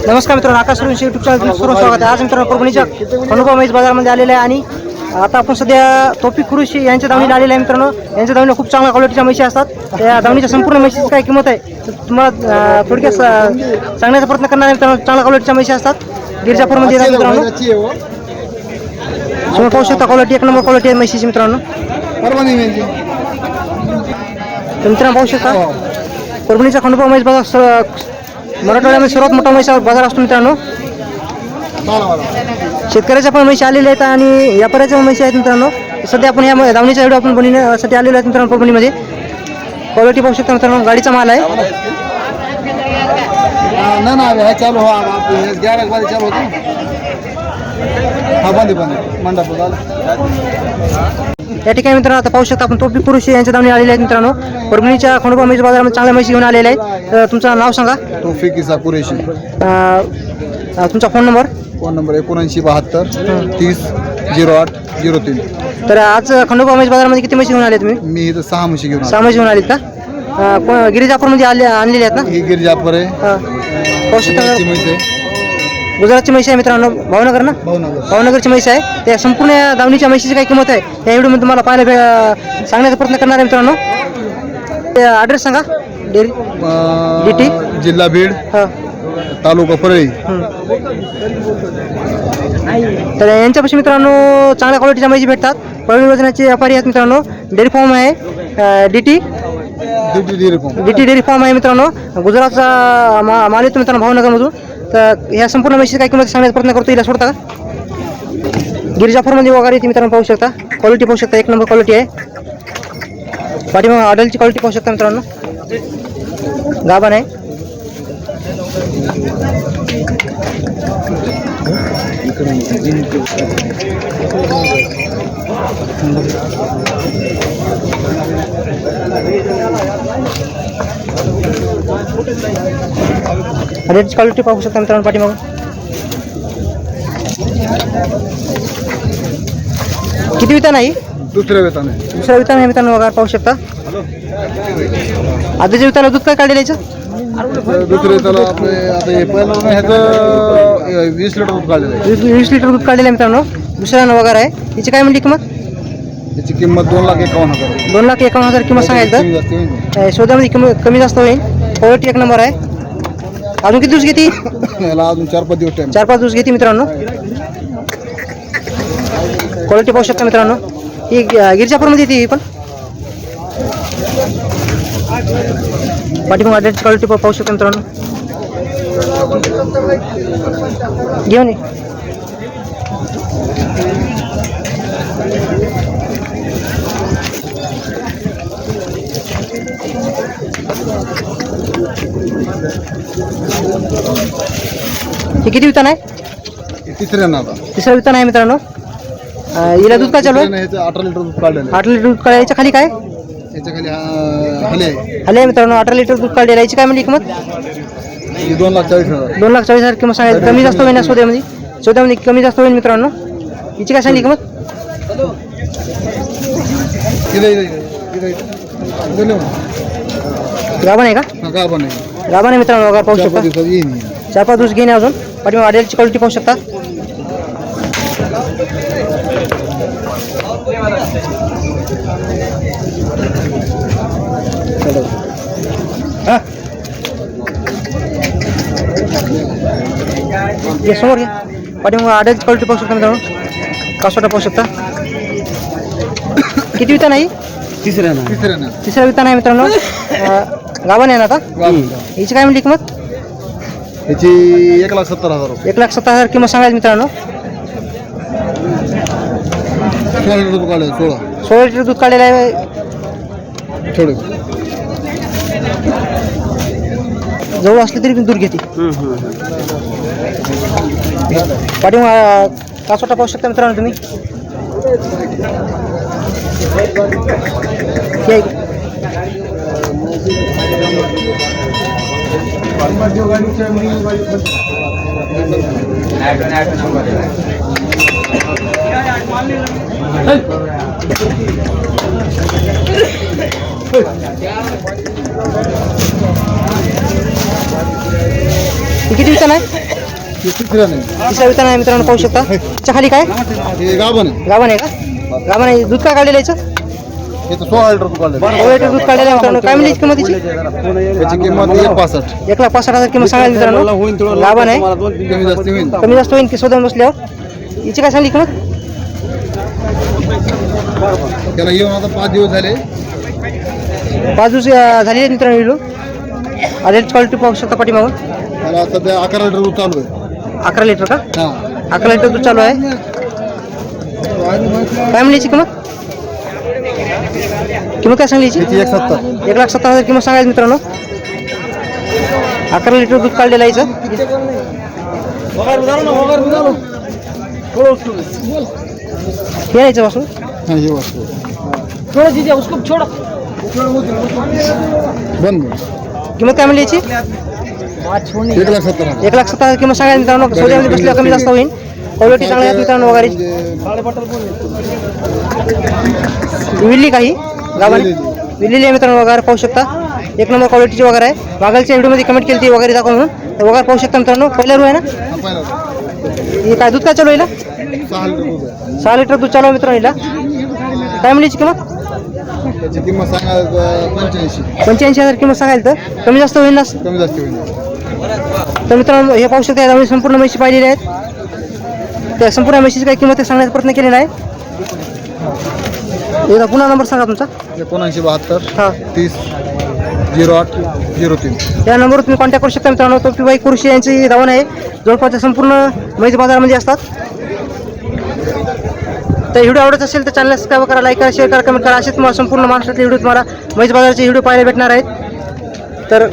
नमस्कार मित्रांनो, आकाश YouTube channel सर्व स्वागत आहे. आज मित्रांनो परभणीच्या खंडोबा म्हैस बाजारामध्ये आलेला आहे आणि आता आपण सध्या तौफिक खुरुशी यांच्या दावणीला आलेला आहे. मित्रांनो, यांच्या दावणीला खूप चांगल्या क्वालिटीच्या म्हशी असतात. त्या दावणीच्या संपूर्ण म्हशीची काय किंमत आहे तुम्हाला थोडक्यात सांगण्याचा प्रयत्न करणार आहे. मित्रांनो, चांगल्या क्वालिटीच्या म्हशी असतात. गिरजापूरमध्ये येतात मित्रांनो. तुम्ही पाहू शकता क्वालिटी, एक नंबर क्वालिटी आहे म्हशीची मित्रांनो. मित्रांनो पाहू शकता परभणीचा खंडोबा म्हैस बाजार मराठवाड्यामध्ये सर्वात मोठा म्हैस बाजार असतो मित्रांनो. शेतकऱ्याच्या पण म्हशी आलेल्या आहेत आणि व्यापाऱ्याच्या म्हशी आहेत मित्रांनो. सध्या आपण या दावणीचा व्हिडिओ आपण बनवण्यासाठी आलेलो आहेत मित्रांनो. परभणीमध्ये क्वालिटी पाहू शकता मित्रांनो. गाडीचा माल आहे. या ठिकाणी मित्रांनो आता पाहू शकता आपण तौफिक खुरुशी यांच्या दावणी आलेले आहेत मित्रांनो. परभणीच्या खंडोबा म्हैस बाजारामध्ये चांगल्या म्हशी घेऊन आलेले आहेत. तर तुमचं नाव सांगा. तौफिक इसा कुरेशी. तुमचा फोन नंबर 7972 30 08 03. तर आज खंडोबा म्हैस बाजारामध्ये किती म्हशी घेऊन आले तुम्ही? मी इथं 6 म्हशी घेऊन 6 म्हशी घेऊन आलीत का? गिरिजापूरमध्ये आणलेले आहेत ना? ही गिरजापूर आहे. पाहू शकता म्हैस आहे. गुजरातची म्हैस आहे मित्रांनो. भावनगर ना? भावनगरची म्हैस आहे. त्या संपूर्ण दावणीच्या म्हशीची काय किंमत आहे या व्हिडिओमध्ये तुम्हाला पाहायला सांगण्याचा प्रयत्न करणार आहे मित्रांनो. ॲड्रेस सांगा. डेअरी DT जिल्हा बीड, तालुका परळी. तर यांच्यापाशी मित्रांनो चांगल्या क्वालिटीच्या म्हशी भेटतात. परळी वजनाचे व्यापारी आहेत मित्रांनो. डेअरी फार्म आहे. DT डेअरी फार्म आहे मित्रांनो. गुजरातचा माल येतो मित्रांनो भावनगरमधून. तर ह्या संपूर्ण म्हशीची काय किंमत सांगण्याचा प्रयत्न करतो. हिला सोडता का? गिरिजापूरमध्ये वगैरे येते मित्रांनो. पाहू शकता क्वालिटी पाहू शकता. एक नंबर क्वालिटी आहे. पाठीमाग आडलची क्वालिटी पाहू शकता मित्रांनो. गाभण आहे. रेडची क्वालिटी पाहू शकता मित्रांनो. पाठीमाग किती वितान आहे? दुसऱ्या वेतान आहे. दुसऱ्या वितान आहे मित्रांनो. वगैरे पाहू शकता. आधीच्या विताला दूध काय काढलेलं याचं? दुसरे त्याला आपले आता हे पहिलं ह्याचं 20 लिटर दूध काढलेलं आहे. 20 लिटर दूध काढलेलं आहे मित्रांनो. दुसऱ्यानं वगैरे आहे. याची काय म्हणली किंमत? याची किंमत 2,51,000. 2,51,000 किंमत सांगायचं तर शोधामध्ये किंमत कमी जास्त होईल. क्वालिटी एक नंबर आहे. अजून किती दिवस घेते? याला अजून 4-5 दिवस टाइम. 4-5 दिवस घेते मित्रांनो. क्वालिटी पाहू शकता मित्रांनो. ही गिरजापूरमध्ये येते. ही पण पाठीमाग आडलची क्वालिटी पाहू शकता मित्रांनो. घेऊन ये. हे किती वितान आहे? तिसरं वितान आहे मित्रांनो. हिला दूध काय चालू आहे? 18 लिटर दूध काढलेलं आहे. 8 लिटर दूध काढायचं. याच्या खाली काय? याच्या खाली हले हले मित्रांनो. 18 लिटर दूध काढलेलं. याची काय म्हणली किंमत? 2,40,000. 2,40,000 किंमत सांगायचं. कमी जास्त होईल ना सौद्यामध्ये कमी जास्त होईल मित्रांनो. हिची काय सांगली किंमत? गाभण आहे का? गाभण आहे. गाभण आहे मित्रांनो. वगैरे पाहू शकता. 4-5 दिवस घेणे अजून. पाठीमाग आडलची क्वालिटी पाहू शकता. घे समोर घे. पाठीमाग आडलची क्वालिटी पाहू शकता मित्रांनो. कासोटा पाहू शकता. किती वितान आहे? तिसऱ्या वितान आहे मित्रांनो. गाभण आहे ना आता? हिची काय म्हणली किंमत? याची 1,70,000. 1,70,000 किंमत सांगायची मित्रांनो. 16 लिटर दूध काढलेलं. 16 लिटर दूध काढलेलं आहे. थोडं जवळ असली तरी पण दूर घेते. पाठीमा कासोटा पाहू शकता मित्रांनो तुम्ही. हे आहे. हे किती विचार आहे? तिसऱ्या नाही तिसरा वितान आहे मित्रांनो पाहू शकता. त्याच्या खाली काय हे गाभण आहे. गाभण आहे का? गाभण आहे. दूध काय काढलेलं याचं? हे तर 16 लिटर काढले. 16 लिटर दूध काढलेलं आहे मित्रांनो. काय मिळाली किंमत तिची? त्याची किंमत 1,65,000. 1,65,000 किंमत सांगायला मित्रांनो. गाभण आहे. कमी जास्त होईल. कमी जास्त होईल की शोधून बसल्यावर. हिची काय सांगली किंमत? त्याला येऊन आता 5 दिवस झाले. 5 दिवस झालेले आहेत मित्रांनो. विलो आधीच क्वालिटी पाहू शकता पाठीमागून. त्याला सध्या 11 लिटर दूध चालू आहे. 11 लिटर का? हा 11 लिटर दूध चालू आहे. काय मिळाली किंमत? किंमत काय सांगली याची? त्याची 1,70,000. 1,70,000 किंमत सांगायची मित्रांनो. 11 लिटर दूध काढलेलं आहे हिचं. हे आहे याच्यापासून. हा हे वस्तू बंद. किंमत काय म्हणली याची? 1,70,000. 1,70,000 किंमत सांगायची मित्रांनो. सोन्यामध्ये बसल्यावर कमी जास्त होईल. क्वालिटी चांगली आहे मित्रांनो वगैरे. विल्ली काही गावाने विल्लेली आहे मित्रांनो. वगैरे पाहू शकता. एक नंबर क्वालिटीची वगैरे आहे. मागलच्या व्हिडिओमध्ये कमेंट केली ती वगैरे दाखव म्हणून. तर वगैरे पाहू शकता मित्रांनो. पहिला रू आहे ना. हे काय दूध काय चालू आहे हिला? 6 लिटर दूध आहे. 6 लिटर दूध चालू आहे मित्रांनो हिला. काय मिळाली किंमत? त्याची किंमत सांगा 85. 85,000 किंमत सांगायला तर कमी जास्त होईल ना. कमी जास्त होईल. तर मित्रांनो हे पाहू शकता. यामध्ये संपूर्ण म्हशी पाहिलेल्या आहेत. त्या संपूर्ण म्हशीची काही किंमत सांगण्याचा प्रयत्न केलेला आहे. एकदा पुन्हा नंबर सांगा तुमचा. 7972 हां 30 08 03. या नंबरवर तुम्ही कॉन्टॅक्ट करू शकता मित्रांनो. टोपीबाई कृषी यांची धावण आहे. जवळपासच्या संपूर्ण म्हैस बाजारामध्ये असतात. तर व्हिडिओ आवडत असेल तर चॅनल सबस्क्राईब करा, लाईक करा, शेअर करा, कमेंट करा. असे तुम्हाला संपूर्ण महाराष्ट्रातले व्हिडिओ तुम्हाला म्हैस बाजाराचे व्हिडिओ पाहायला भेटणार आहेत. तर